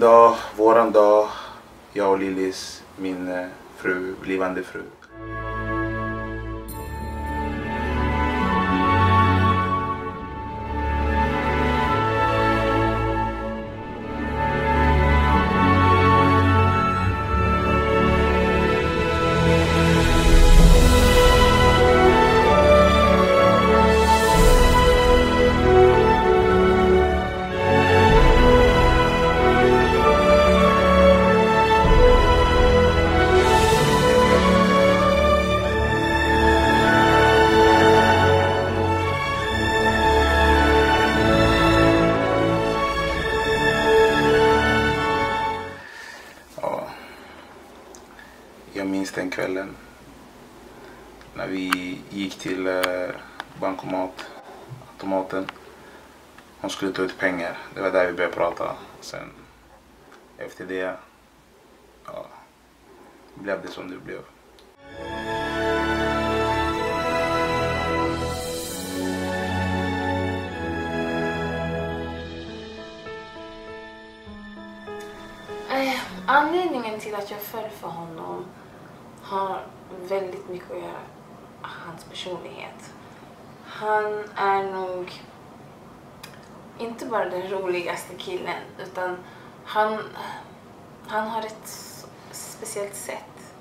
dag, våran dag, jag och Lillis, min fru, blivande fru. Jag minns den kvällen när vi gick till bankomatautomaten. Hon skulle ta ut pengar. Det var där vi började prata. Sen efter det blev det som det blev. Anledningen till att jag föll för honom har väldigt mycket att göra med hans personlighet. Han är nog inte bara den roligaste killen, utan han har ett speciellt sätt.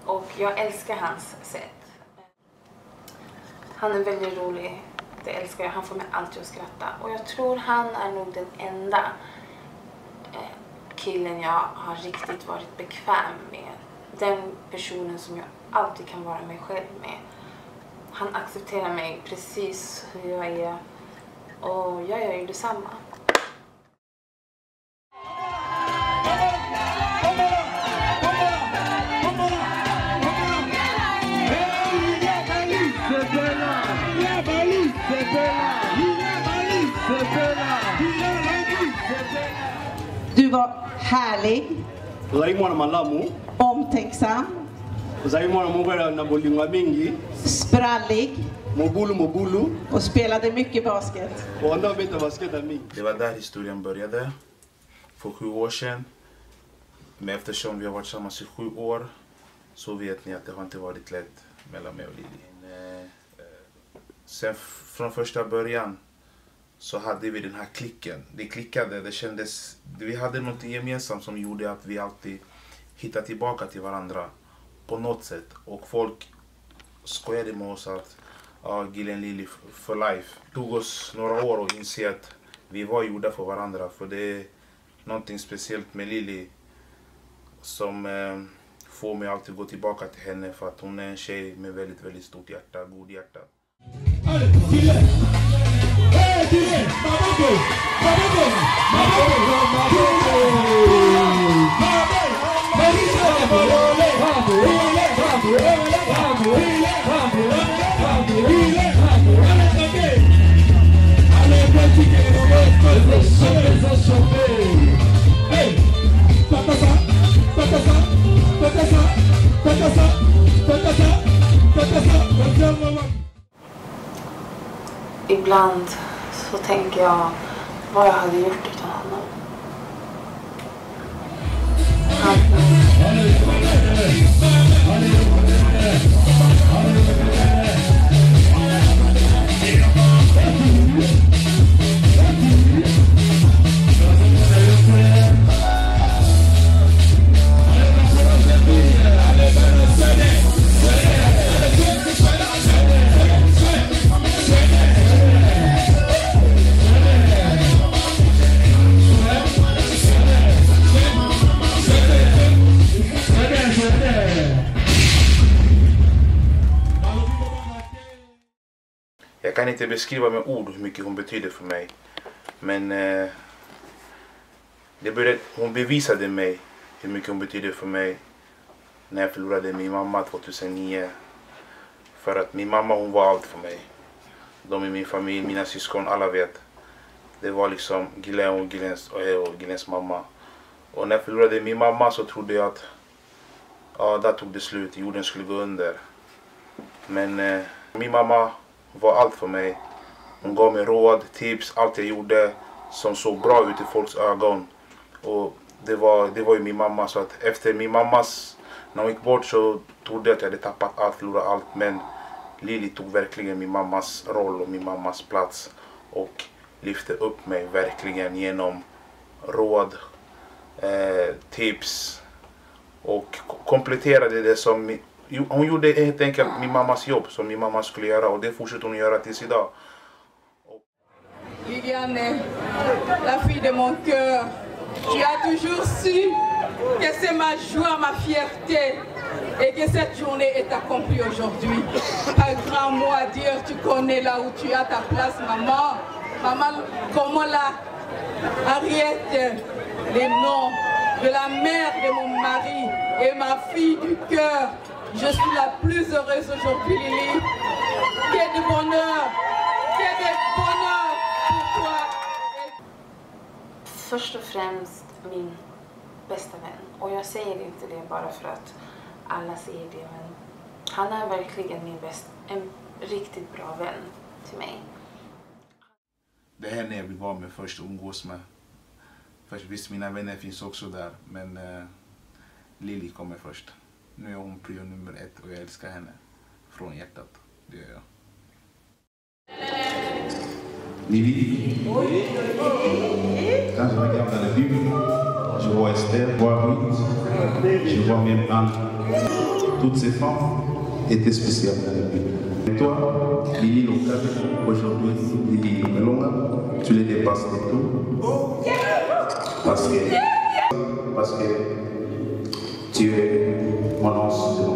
Och jag älskar hans sätt. Han är väldigt rolig, det älskar jag. Han får mig alltid att skratta. Och jag tror han är nog den enda killen jag har riktigt varit bekväm med. Den personen som jag alltid kan vara mig själv med. Han accepterar mig precis hur jag är. Och jag gör ju detsamma. Du var härlig, omtänksam, sprallig och spelade mycket basket. Det var där historien började, för 7 år sedan. Men eftersom vi har varit tillsammans i 7 år så vet ni att det har inte varit lätt mellan mig och Lili. Sen från första början så hade vi den här klicken. Det klickade, det kändes, vi hade något gemensamt som gjorde att vi alltid hittade tillbaka till varandra på något sätt. Och folk skojade med oss att Gillen Lili for life. Det tog oss några år att inse att vi var gjorda för varandra. För det är någonting speciellt med Lili som får mig alltid gå tillbaka till henne, för att hon är en tjej med väldigt, väldigt stort hjärta, god hjärta. Ibland så tänker jag vad jag hade gjort utan honom. Jag kan inte beskriva med ord hur mycket hon betyder för mig. Men hon bevisade mig hur mycket hon betyder för mig när jag förlorade min mamma 2009. För att min mamma, hon var allt för mig. De i min familj, mina syskon, alla vet. Det var liksom Gillen och Gillens mamma. Och när jag förlorade min mamma så trodde jag att där tog det slut, jorden skulle gå under. Men min mamma var allt för mig. Hon gav mig råd, tips, allt jag gjorde som såg bra ut i folks ögon. Och det var ju min mamma, så att efter min mammas, när hon gick bort så trodde jag att jag hade tappat allt, förlorat allt, men Lili tog verkligen min mammas roll och min mammas plats och lyfte upp mig verkligen genom råd, tips och kompletterade det som hon gjorde helt enkelt min mammas jobb som min mamma skulle göra, och det fortsätter hon göra tills idag. Liliane, la fille de mon cœur, tu as toujours su que c'est ma joie, ma fierté et que cette journée est accomplie aujourd'hui. Pas grand mot à dire, tu connais là où tu as ta place, maman. Maman, comment là, Henriette, les noms de la mère de mon mari et ma fille du cœur. Je suis la plus heureuse aujourd'hui, Lili. Que de bonheur, que de bonheur pour toi. Först och främst min bästa vän. Och jag säger inte det bara för att alla säger det, men han är verkligen en riktigt bra vän till mig. Det är henne jag vill vara med först och umgås med. Först, visst, mina vänner finns också där, men Lili kommer först. Nu är hon prio nummer 1 och jag älskar henne från hjärtat. Det gör jag. Lili, quand je regarde dans la Bible, je vois Esther, je vois Ruth, je vois même Anne. Toutes ces femmes étaient spéciales dans la Bible. Et toi, Lili Local, aujourd'hui, Lili Melonga, tu les dépasses de tout. Parce que tu es mon ange.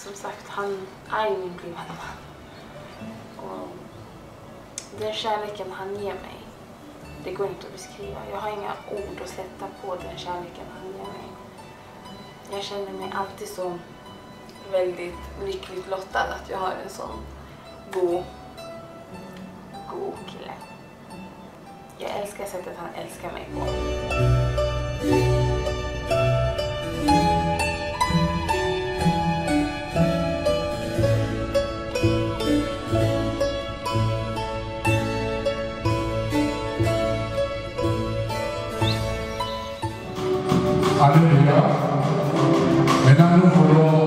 Som sagt, han är min blivande man. Och den kärleken han ger mig, det går inte att beskriva. Jag har inga ord att sätta på den kärleken han ger mig. Jag känner mig alltid så väldigt lyckligt lottad att jag har en sån god kille. Jag älskar sättet han älskar mig på. Alléluia. Maintenant, nous voulons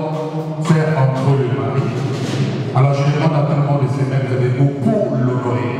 faire entre le mari. Alors, je demande à tout le monde de se mettre debout pour l'honorer.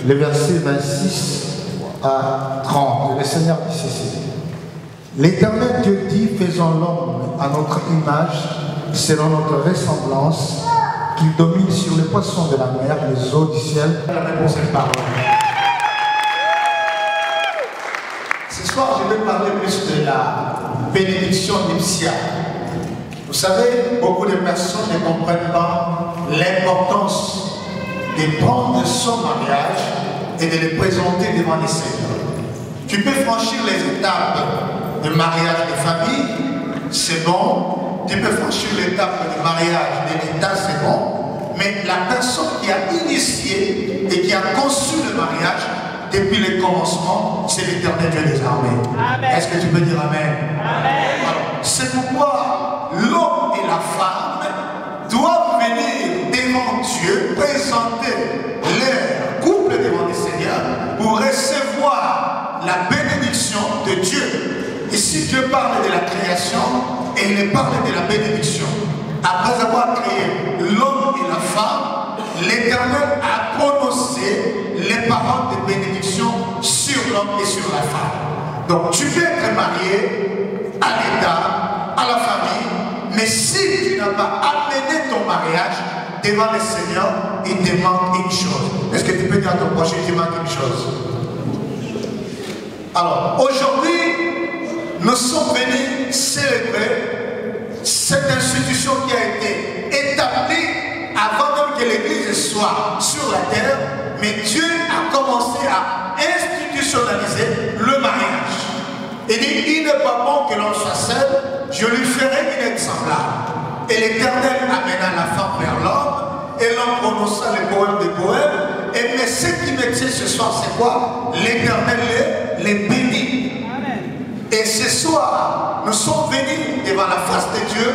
les versets 26 à 30. Le Seigneur dit ceci. L'Éternel Dieu dit, faisons l'homme à notre image, selon notre ressemblance, qu'il domine sur les poissons de la mer, les eaux du ciel. Pour cette parole. Ce soir, je vais parler plus de la bénédiction nuptiale. Vous savez, beaucoup de personnes ne comprennent pas l'importance de prendre son mariage et de le présenter devant les Seigneurs. Tu peux franchir les étapes de mariage de famille, c'est bon. Tu peux franchir l'étape de mariage de l'État, c'est bon. Mais la personne qui a initié et qui a conçu le mariage depuis le commencement, c'est l'Éternel Dieu des armées. Est-ce que tu peux dire Amen? C'est pourquoi l'homme et la femme doivent venir devant Dieu, présenter leur couple devant le Seigneur pour recevoir la bénédiction de Dieu. Ici, Dieu parle de la création et il parle de la bénédiction. Après avoir créé l'homme et la femme, l'Éternel a prononcé les paroles de bénédiction sur l'homme et sur la femme. Donc tu peux être marié à l'État, à la famille, mais si tu n'as pas amené ton mariage devant le Seigneur, il te manque une chose. Est-ce que tu peux dire à ton prochain, il te manque une chose? Alors, aujourd'hui, nous sommes venus célébrer cette institution qui a été établie avant même que l'Église soit sur la terre, mais Dieu a commencé à institutionnaliser le mariage. Il dit, il n'est pas bon que l'on soit seul, je lui ferai une aide semblable. Et l'Éternel amena la femme vers l'homme, et l'homme prononça les poèmes des poèmes. Et mais ce qui me tient ce soir, c'est quoi? L'Éternel les bénit. Et ce soir, nous sommes venus devant la face de Dieu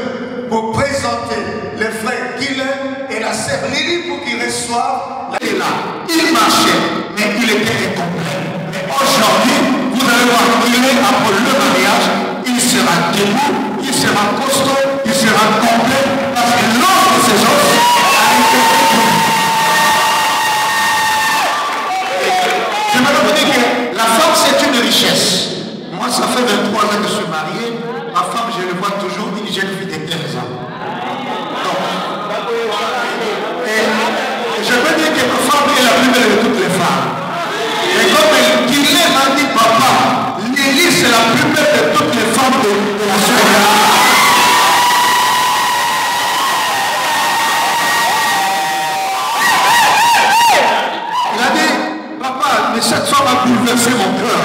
pour présenter le frère Guylaine et la sœur Lily pour qu'ils reçoivent. Il est là, il marchait, mais il était incomplet. Mais aujourd'hui, vous allez voir Guylaine après le mariage, il sera debout, il sera costaud, il sera complet, parce que l'homme de ses os a été incomplet. Je me vous dire que la femme, c'est une richesse. Moi, ça fait 23 ans que je suis marié. Ma femme, je le vois toujours, une jeune fille de 15 ans. Donc, et je veux dire que ma femme est la plus belle de toutes les femmes. Et comme Guylaine m'a dit, papa, Lily, c'est la plus belle de toutes les femmes de la société. Il a dit, papa, mais cette femme a bouleversé mon cœur.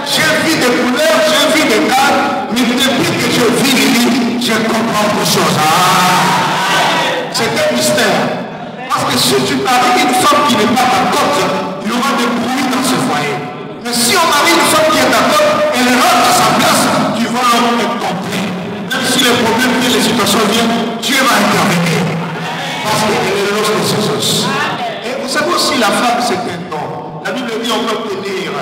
J'ai vu des couleurs, j'ai vu des dates, mais depuis que je vis Lily, je comprends beaucoup de choses. C'est un mystère. Parce que si tu maries une femme qui n'est pas d'accord, il y aura des bruits dans ce foyer. Mais si on marie une femme qui est d'accord, elle rentre à sa place, tu vas l'homme être compris. Même si les problèmes viennent, les situations viennent, Dieu va intervenir. Parce qu'elle est l'os de ses os. Et vous savez aussi, la femme, c'est un don. La Bible dit on peut obtenir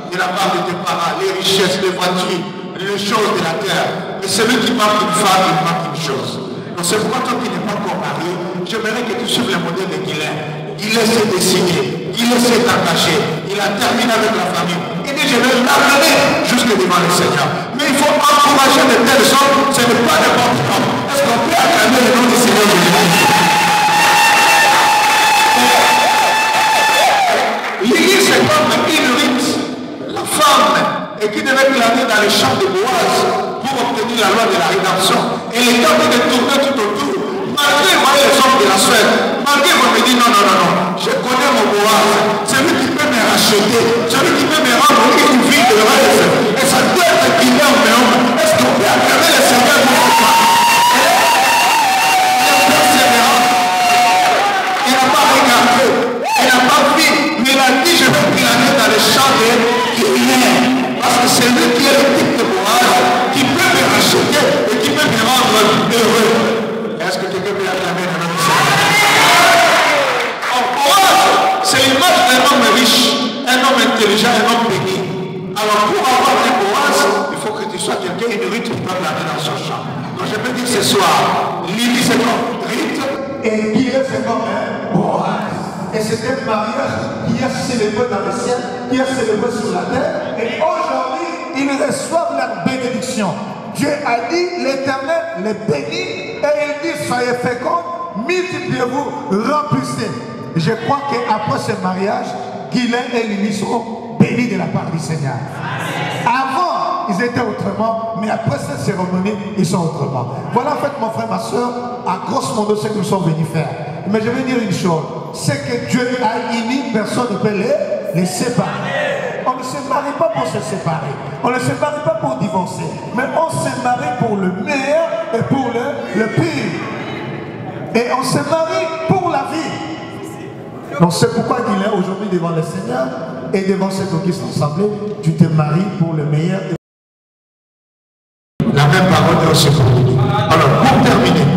de la part de tes parents, les richesses, les voitures, les choses de la terre. Mais celui qui marque une femme, il marque une chose. Donc c'est pourquoi toi qui n'es pas encore marié, j'aimerais que tu suives le modèle de Guylaine. Il s'est décidé, il s'est attaché, il a terminé avec la famille. Il dit je vais l'amener jusque devant le Seigneur. Mais il faut encourager de telle sorte, ce n'est pas n'importe quoi. Est-ce qu'on peut acclamer le nom du Seigneur Jésus? Lily, c'est comme une rite. La femme et qui devait glaner dans les champs de Boaz pour obtenir la loi de la rédemption. Et les temps de tourner tout autour. Malgré les hommes de la Suède, malgré vous me dites non, non, non, non, je connais mon Boaz, c'est lui qui peut me racheter, celui qui peut me rendre une vie de rêve. Et ça doit être Guylaine, mais est-ce qu'on peut acclamer le Seigneur pour ça? Il est persévérant. Il n'a pas regardé, il n'a pas vu, mais il a dit je vais glaner dans les champs de Guylaine. Parce que c'est lui qui est le type de Boaz, qui peut me racheter et qui peut me rendre heureux. Est-ce que quelqu'un peut acclamer le nom du Seigneur? Boaz, c'est l'image d'un homme riche, un homme intelligent, un homme béni. Alors pour avoir un Boaz, il faut que tu sois quelqu'un, une rite qui peut glaner dans son champ. Donc je peux dire ce soir, Lily c'est comme rite et Guylaine c'est comme un Boaz. Et c'était un mariage qui est célébré dans le ciel, qui est célébré sur la terre. Et aujourd'hui, ils reçoivent leur bénédiction. Dieu a dit, l'Éternel les bénit et il dit, soyez féconds, multipliez-vous, remplissez. Je crois qu'après ce mariage, Guylain et Lily seront bénis de la part du Seigneur. Avant, ils étaient autrement, mais après cette cérémonie, ils sont autrement. Voilà en fait, mon frère, ma soeur, à grosso modo, ce que nous sommes venus faire. Mais je vais dire une chose, c'est que Dieu a unis, personne ne peut les séparer. On ne se marie pas pour se séparer, on ne se marie pas pour divorcer, mais on se marie pour le meilleur et pour le pire. Et on se marie pour la vie. Donc c'est pourquoi il est aujourd'hui devant le Seigneur et devant ceux qui sont assemblés, tu te maries pour le meilleur. La même parole est aussi pour nous. Alors, pour terminer,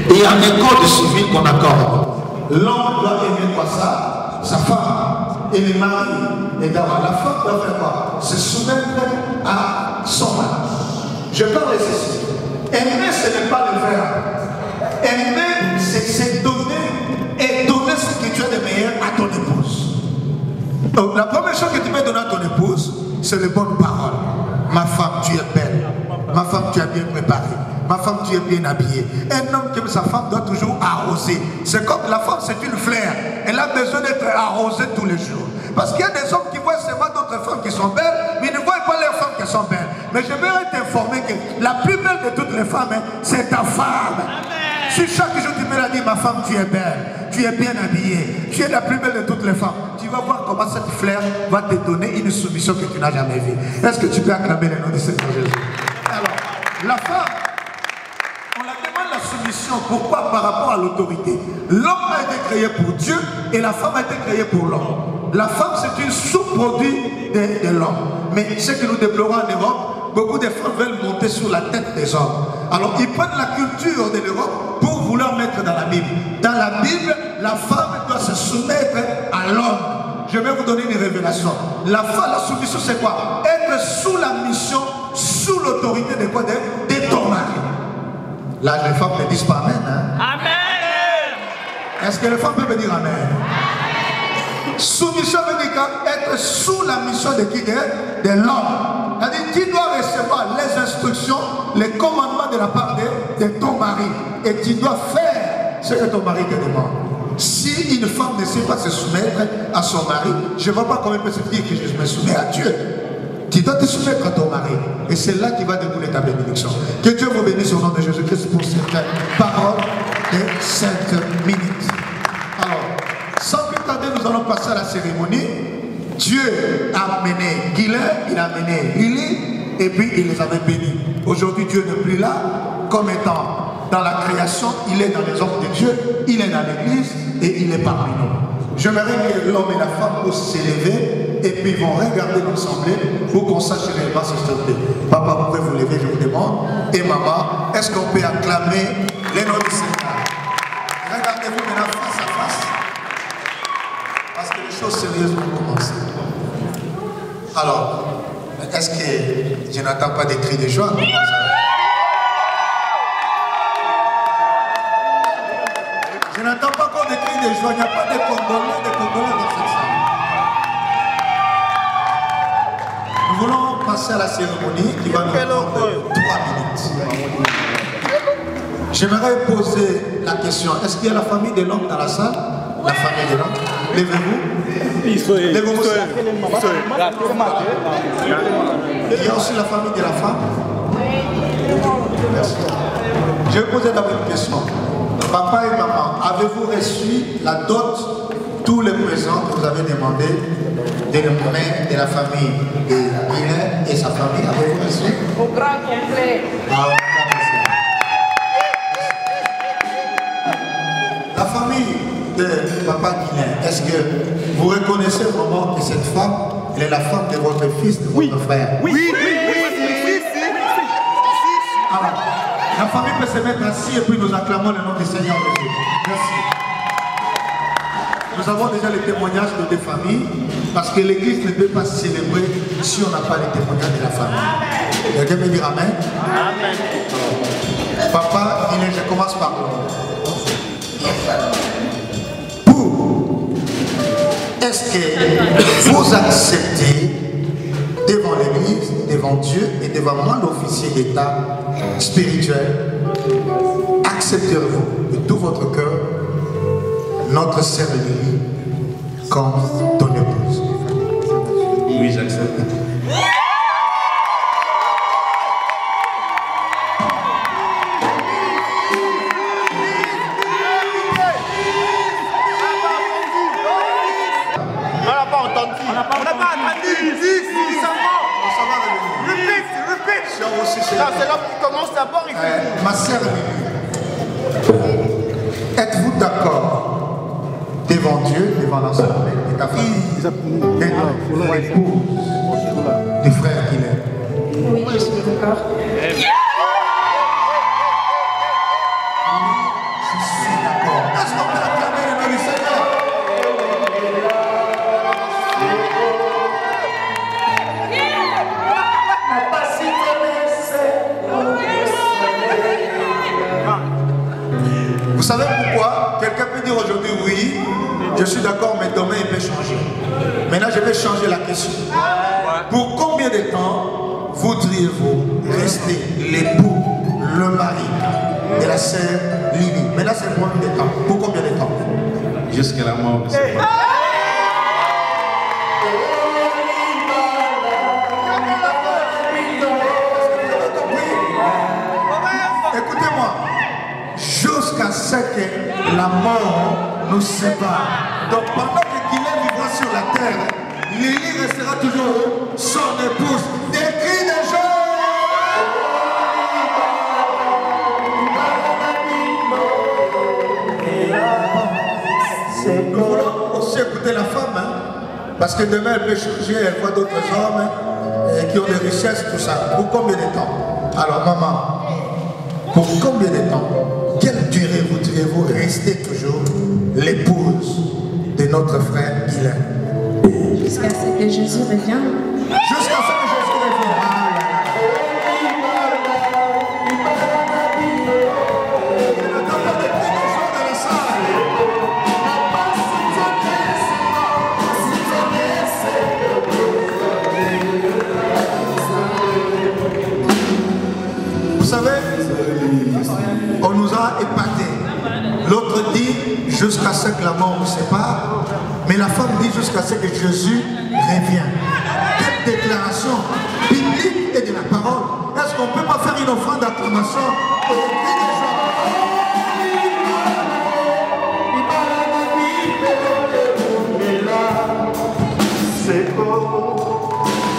il y a un code civil qu'on accorde. L'homme doit aimer quoi ça? Sa femme. Et le mari, et d'abord la femme doit faire quoi? Se soumettre à son mari. Je parle de ceci. Aimer, ce n'est pas le verbe. Aimer, c'est donner et donner ce que tu as de meilleur à ton épouse. Donc la première chose que tu peux donner à ton épouse, c'est les bonnes paroles. Ma femme, tu es belle. Ma femme, tu es bien préparée. Ma femme, tu es bien habillée. Un homme qui aime sa femme doit toujours arroser. C'est comme la femme, c'est une fleur. Elle a besoin d'être arrosée tous les jours. Parce qu'il y a des hommes qui voient seulement d'autres femmes qui sont belles, mais ils ne voient pas les femmes qui sont belles. Mais je vais t'informer que la plus belle de toutes les femmes, c'est ta femme. Si chaque jour tu me l'as dit, ma femme, tu es belle, tu es bien habillée, tu es la plus belle de toutes les femmes, tu vas voir comment cette fleur va te donner une soumission que tu n'as jamais vue. Est-ce que tu peux acclamer le nom de Seigneur Jésus? Alors, la femme, on la demande la soumission. Pourquoi? Par rapport à l'autorité. L'homme a été créé pour Dieu et la femme a été créée pour l'homme. La femme, c'est une sous-produit de l'homme. Mais ce que nous déplorons en Europe, beaucoup de femmes veulent monter sur la tête des hommes. Alors, ils prennent la culture de l'Europe pour vouloir mettre dans la Bible. Dans la Bible, la femme doit se soumettre à l'homme. Je vais vous donner une révélation. La femme, la soumission, c'est quoi? Être sous la mission, sous l'autorité de quoi? De ton mari. Là, les femmes ne disent pas Amen. Hein? Amen. Est-ce que les femmes peuvent me dire Amen? Soumission veut dire être sous la mission de qui? De l'homme. C'est-à-dire, tu dois recevoir les instructions, les commandements de la part de ton mari. Et tu dois faire ce que ton mari te demande. Si une femme ne sait pas se soumettre à son mari, je ne vois pas comment elle peut se dire que je me soumets à Dieu. Tu dois te soumettre à ton mari. Et c'est là qui va découler ta bénédiction. Que Dieu vous bénisse au nom de Jésus-Christ pour cette parole de 5 minutes. Alors, sans plus tarder, nous allons passer à la cérémonie. Dieu a amené Guylain, il a amené Lily, et puis il les avait bénis. Aujourd'hui, Dieu n'est plus là comme étant dans la création, il est dans les œuvres de Dieu, il est dans l'église et il est parmi nous. J'aimerais que l'homme et la femme puissent s'élever et puis ils vont regarder l'ensemble pour qu'on sache réellement ce que c'est. Papa, vous pouvez vous lever, je vous demande. Et maman, est-ce qu'on peut acclamer les noms du Seigneur? Regardez-vous maintenant face à face. Parce que les choses sérieuses vont commencer. Alors, est-ce que je n'entends pas des cris de joie? Je n'entends pas encore des cris de joie. Il n'y a pas de Congolais dans cette salle. Nous voulons passer à la cérémonie qui va nous prendre 3 minutes. J'aimerais poser la question. Est-ce qu'il y a la famille de l'homme dans la salle? La famille de l'homme. Levez-vous. Levez-vous. Il y a aussi la famille de la femme. Merci. Je vais poser d'abord une question. Papa et maman, avez-vous reçu la dot, tous les présents que vous avez demandé de la de la famille de Guylain et sa famille? Avez-vous reçu? Au grand complet. La famille de Papa Guylain, est-ce que vous reconnaissez vraiment que cette femme, elle est la femme de votre fils, de votre frère? Oui. Alors, la famille peut se mettre assis et puis nous acclamons le nom du Seigneur Jésus. Merci. Nous avons déjà les témoignages de des familles parce que l'église ne peut pas célébrer si on n'a pas les témoignages de la famille. Quelqu'un peut dire Amen? Amen. Papa, je commence par vous. Pour est-ce que vous acceptez devant l'Église, devant Dieu et devant moi, l'officier d'État spirituel, accepterez-vous de tout votre cœur notre sœur Lily comme ton épouse? Oui, j'accepte. C'est là qu'on commence d'abord. Ma sœur Lily, êtes-vous d'accord devant Dieu, devant l'Assemblée et ta famille, d'être l'épouse du frère qu'il est? Oui, je suis d'accord. Je suis d'accord. Est-ce qu'on peut acclamer le nom du Seigneur? Vous savez pourquoi? Quelqu'un peut dire aujourd'hui oui, je suis d'accord, mais demain il peut changer. Maintenant je vais changer la question. Pour combien de temps voudriez-vous rester l'époux, le mari de la sœur Lily? Maintenant c'est pour combien de temps? Pour combien de temps? Jusqu'à la mort, c'est pas. Écoutez-moi, jusqu'à ce que la mort nous sépare. Donc pendant que Guilhem vivra sur la terre, Lily restera toujours son épouse. Des cris de joie. Nous voulons aussi écouter la femme, hein, parce que demain elle peut changer, elle voit d'autres hommes qui ont des richesses, tout ça. Pour combien de temps? Alors maman, pour combien de temps? Quelle durée voudriez-vous rester toujours l'épouse de notre frère Guilhem? Jusqu'à ce que Jésus revienne. Jusqu'à ce que Jésus revienne. Vous savez, on nous a épatés. L'autre dit jusqu'à ce que la mort nous sépare, mais la femme dit jusqu'à ce que Jésus revienne. Quelle déclaration biblique et de la parole. Est-ce qu'on ne peut pas faire une offrande d'acclamation au cri des gens?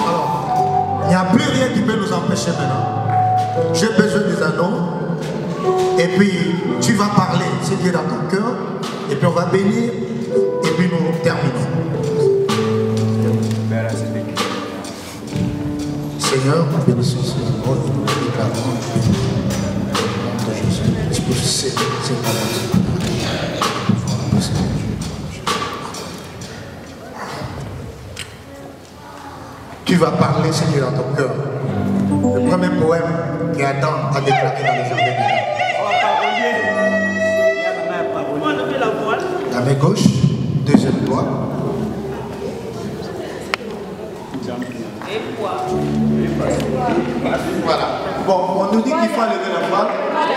Alors, il n'y a plus rien qui peut nous empêcher maintenant. J'ai besoin des anneaux. Et puis, tu vas parler ce qui est dans ton cœur. Et puis, on va bénir. Et puis, nous terminons. Seigneur, nous bénissons ce jour. Nous déclarons de Jésus. Tu peux céder cette parole. Tu vas parler ce qui est dans ton cœur. Le premier poème qu'Adam a déclaré dans les jardins d'Éden. La main gauche, deuxième doigt. Voilà. Bon, on nous dit qu'il faut lever la voix.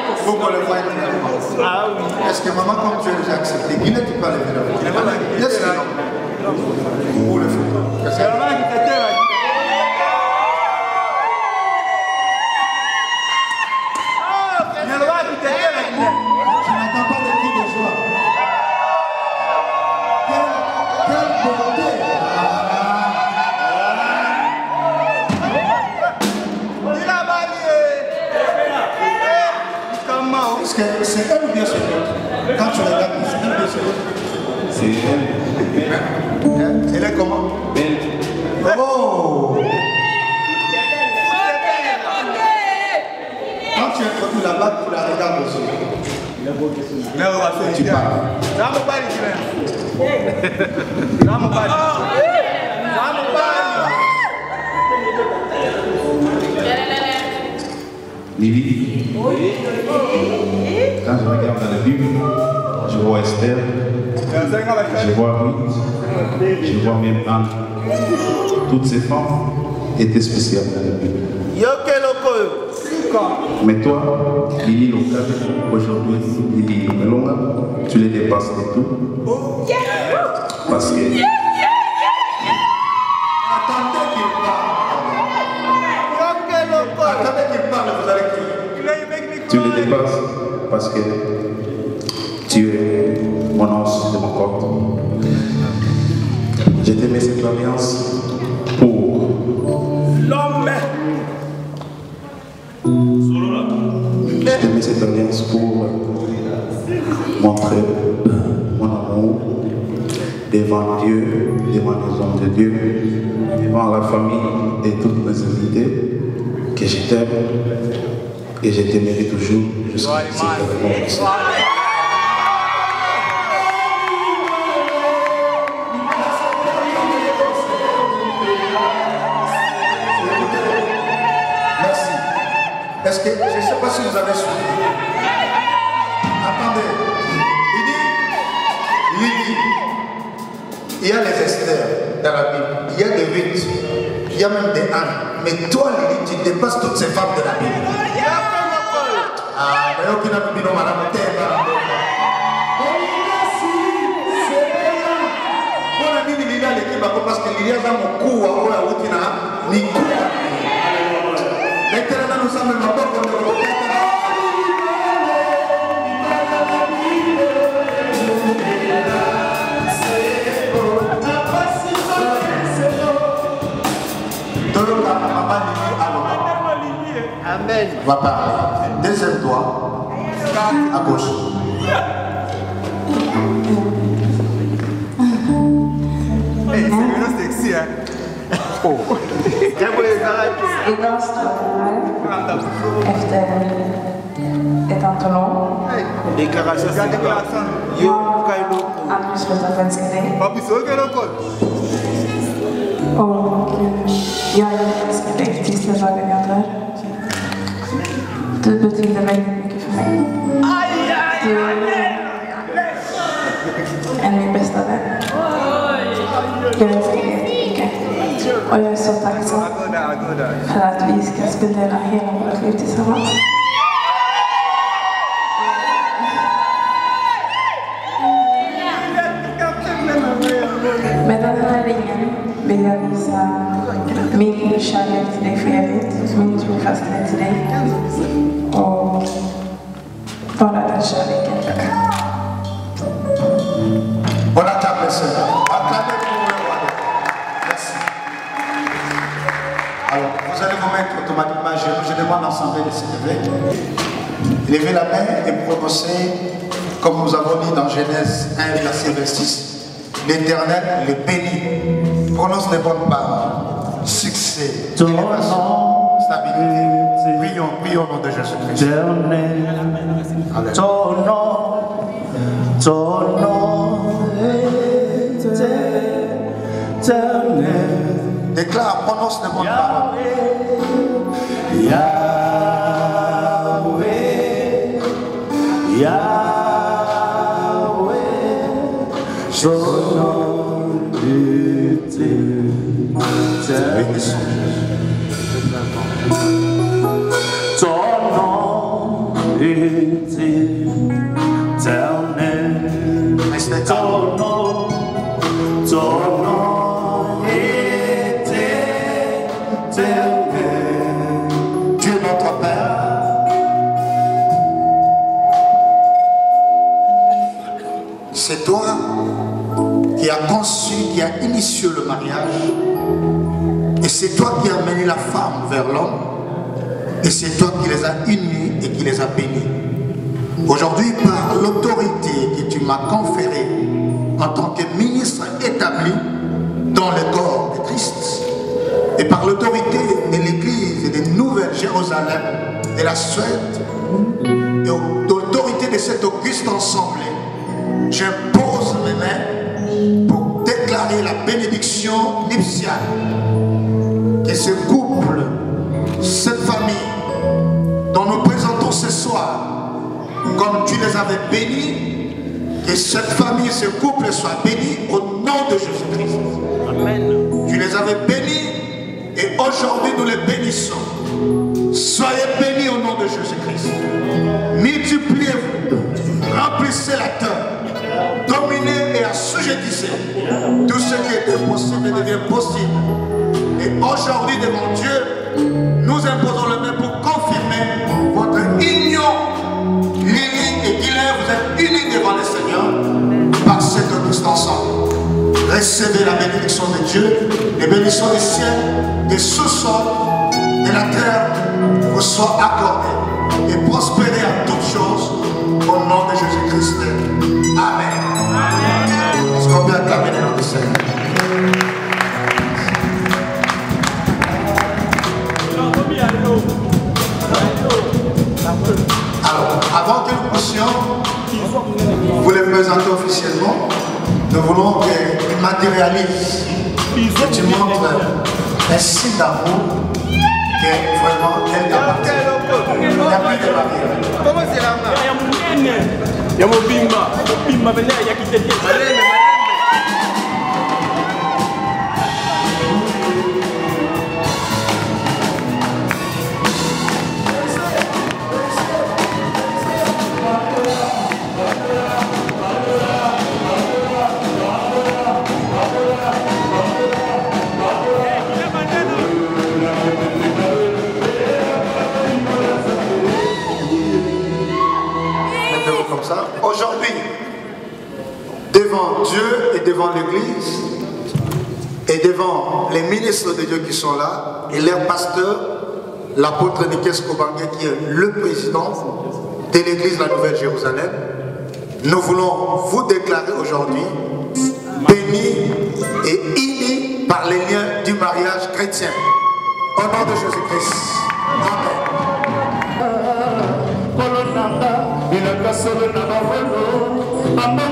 Il faut qu'on le voie éternellement. Ah oui. Est-ce que maman, comme tu as déjà accepté, qui n'est-tu pas lever la voix? Laisse-le. Pour le faire. C'est elle ou bien c'est l'autre? Quand tu regardes, c'est elle ou bien c'est l'autre? C'est elle. Elle est comment? Elle. Oh! Quand tu introduis la bague, tu la regardes aussi. Tu parles. Lily, quand je regarde dans la Bible, je vois Esther, je vois Ruth, je vois même Anne. Toutes ces femmes étaient spéciales dans la Bible. Mais toi, Lili Lokabe, aujourd'hui, Lili Melonga, tu les dépasses de tout. Parce que... Attendez qu'il parle, vous allez crier. Tu les dépasses parce que tu es mon os de mon corps. J'ai aimé cette alliance pour l'homme. J'ai aimé cette alliance pour montrer mon amour devant Dieu, devant les hommes de Dieu, devant la famille et toutes mes invités, que je t'aime et je t'aimerai toujours jusqu'à ce que Merci. Est-ce que, je ne sais pas si vous avez suivi. Attendez. Il dit, il y a les Esther dans la Bible, il y a des Ruth, il y a même des Anne. Mais toi, Lili, tu dépasses toutes ces femmes de la Bible. Ah, mais aucune n'a pu nous madame Terre. Parce que Lili a mon coup à la routine, ni coup. L'éternel nous a même pas pour nous. Amen. Va parler. Deuxième doigt à gauche. Hey, c'est sexy, hein? Oh. Idag står jag här efter ett antal år. Jag har aldrig slutat älska dig. Och jag älskar dig tills den dagen jag dör. Du betyder väldigt mycket för mig. Du är min bästa vän. Jag älskar dig jättemycket. Och jag är så tacksam för att vi ska spendera hela vårt liv tillsammans. Med den här ringen vill jag visa min kärlek till dig för evigt, min trofasthet till dig och bara den kärleken jag kan. On acclame le Seigneur. Acclamez pour le roi. Merci. Alors, vous allez vous mettre automatiquement à genoux. Je demande l'ensemble de se lever. Levez la main et prononcez, comme nous avons dit dans Genèse 1, verset 26. L'Éternel le bénit. Prononce les bonnes paroles. Succès, élévation, stabilité. Prions, prions au nom de Jésus-Christ. Déclare, prononce les bonnes paroles. Yahweh, Yahweh, son nom éternel. Ton nom éternel. Ton nom éternel. Dieu notre Père. C'est toi qui as conçu, qui as initié le mariage. Et c'est toi qui as mené la femme vers l'homme. Et c'est toi qui les as unis et qui les as bénis. Aujourd'hui, par l'autorité que tu m'as conférée en tant que ministre établi dans le corps de Christ, et par l'autorité de l'Église et de Nouvelle-Jérusalem, de la Suède, et l'autorité de cette auguste assemblée, j'impose mes mains pour déclarer la bénédiction nuptiale. Que ce couple, cette famille dont nous présentons ce soir, comme tu les avais bénis, Que cette famille, ce couple soit béni au nom de Jésus-Christ. Amen. Tu les avais bénis et aujourd'hui nous les bénissons. Soyez bénis au nom de Jésus-Christ. Multipliez-vous, remplissez la terre, dominez et assujettissez. Tout ce qui était possible devient possible. Et aujourd'hui devant Dieu, nous imposons le main pour confirmer votre union. Lily et Guylaine, vous êtes unis devant le Seigneur par cette auguste ensemble. Recevez la bénédiction de Dieu, les bénédictions du ciel, des sous-sols, de la terre vous soient accordées et prospérez à toutes choses au nom de Jésus-Christ. Amen. Est-ce qu'on peut acclamer le nom du Seigneur? Alors, avant que nous puissions vous les présenter officiellement, nous voulons qu'ils matérialisent, que tu montres un signe d'amour que vraiment elle t'appartient. Il n'y a plus de barrière. Comment c'est là-bas? Il y a mon bimba, aujourd'hui, devant Dieu et devant l'Église, et devant les ministres de Dieu qui sont là, et leur pasteur, l'apôtre Nikes Kobange, qui est le président de l'Église de la Nouvelle-Jérusalem, nous voulons vous déclarer aujourd'hui bénis et unis par les liens du mariage chrétien. Au nom de Jésus-Christ. Amen.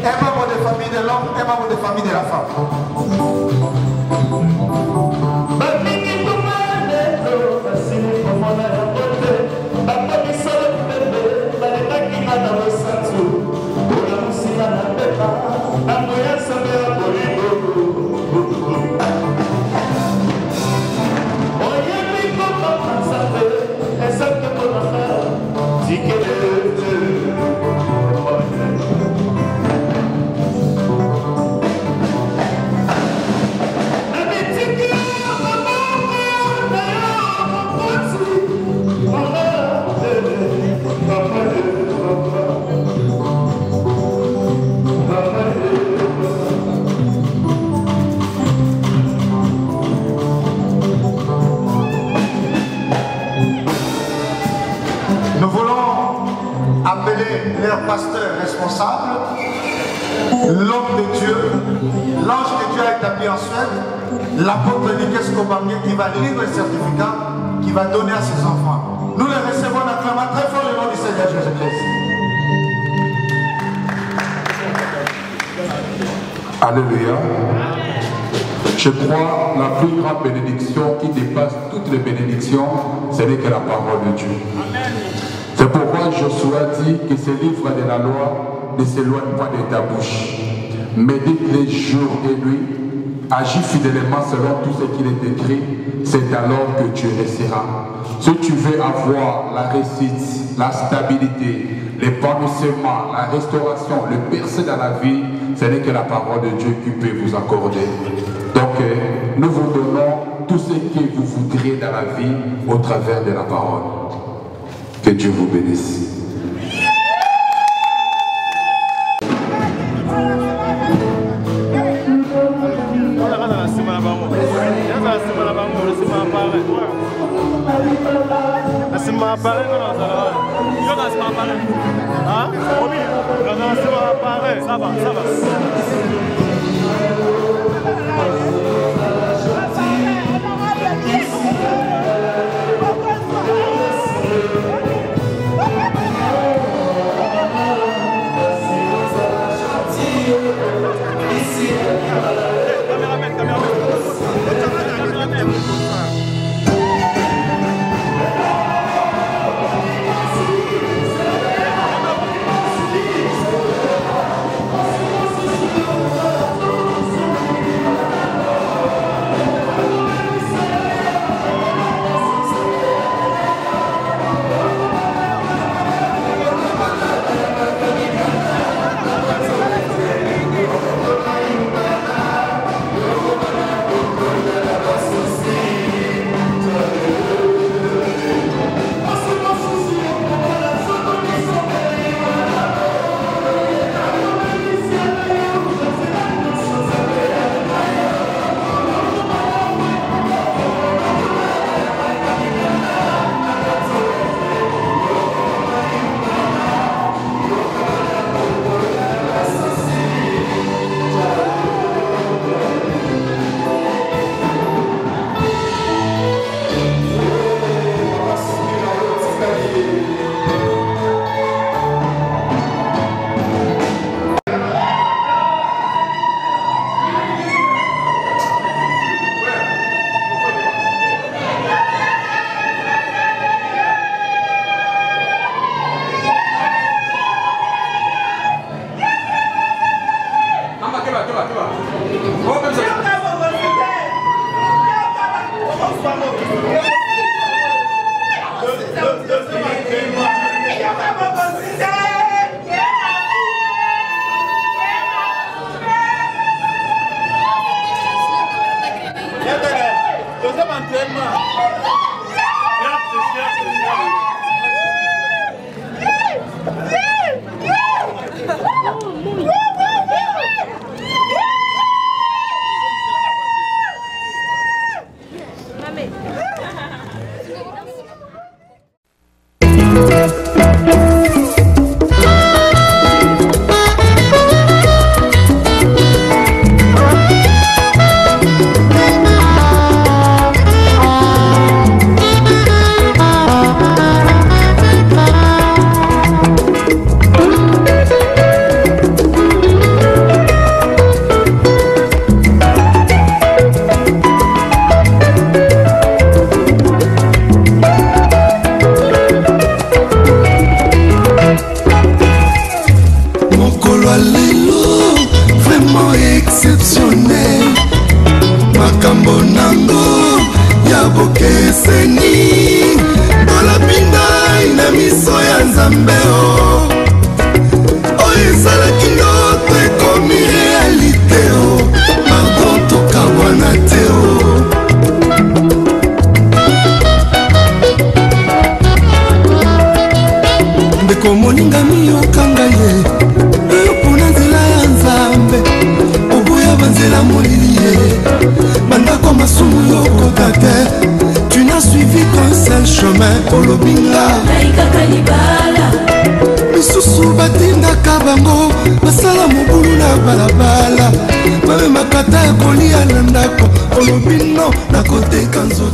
Un membre de famille de l'homme, un membre de famille de la femme. Leur pasteur responsable, l'homme de Dieu, l'ange de Dieu a établi en Suède, l'apôtre Nikes Kobange qui va lire le certificat, qui va donner à ses enfants. Nous les recevons en acclamant très fort le nom du Seigneur Jésus-Christ. Alléluia. Je crois la plus grande bénédiction qui dépasse toutes les bénédictions, ce n'est que la parole de Dieu. C'est pourquoi Josué dit que ce livre de la loi ne s'éloigne pas de ta bouche. Médite les jours et nuits, agis fidèlement selon tout ce qu'il est écrit, c'est alors que tu réussiras. Si tu veux avoir la réussite, la stabilité, l'épanouissement, la restauration, le percée dans la vie, ce n'est que la parole de Dieu qui peut vous accorder. Donc, nous vous donnons tout ce que vous voudriez dans la vie au travers de la parole. Que Dieu vous bénisse. Ça va, ça va. Tu n'as suivi qu'un seul chemin, Olobinga. Misusu batindaka bango basala mobulu na balabala bamemaka ta ya kolia na ndako olobino nakoteka nzoto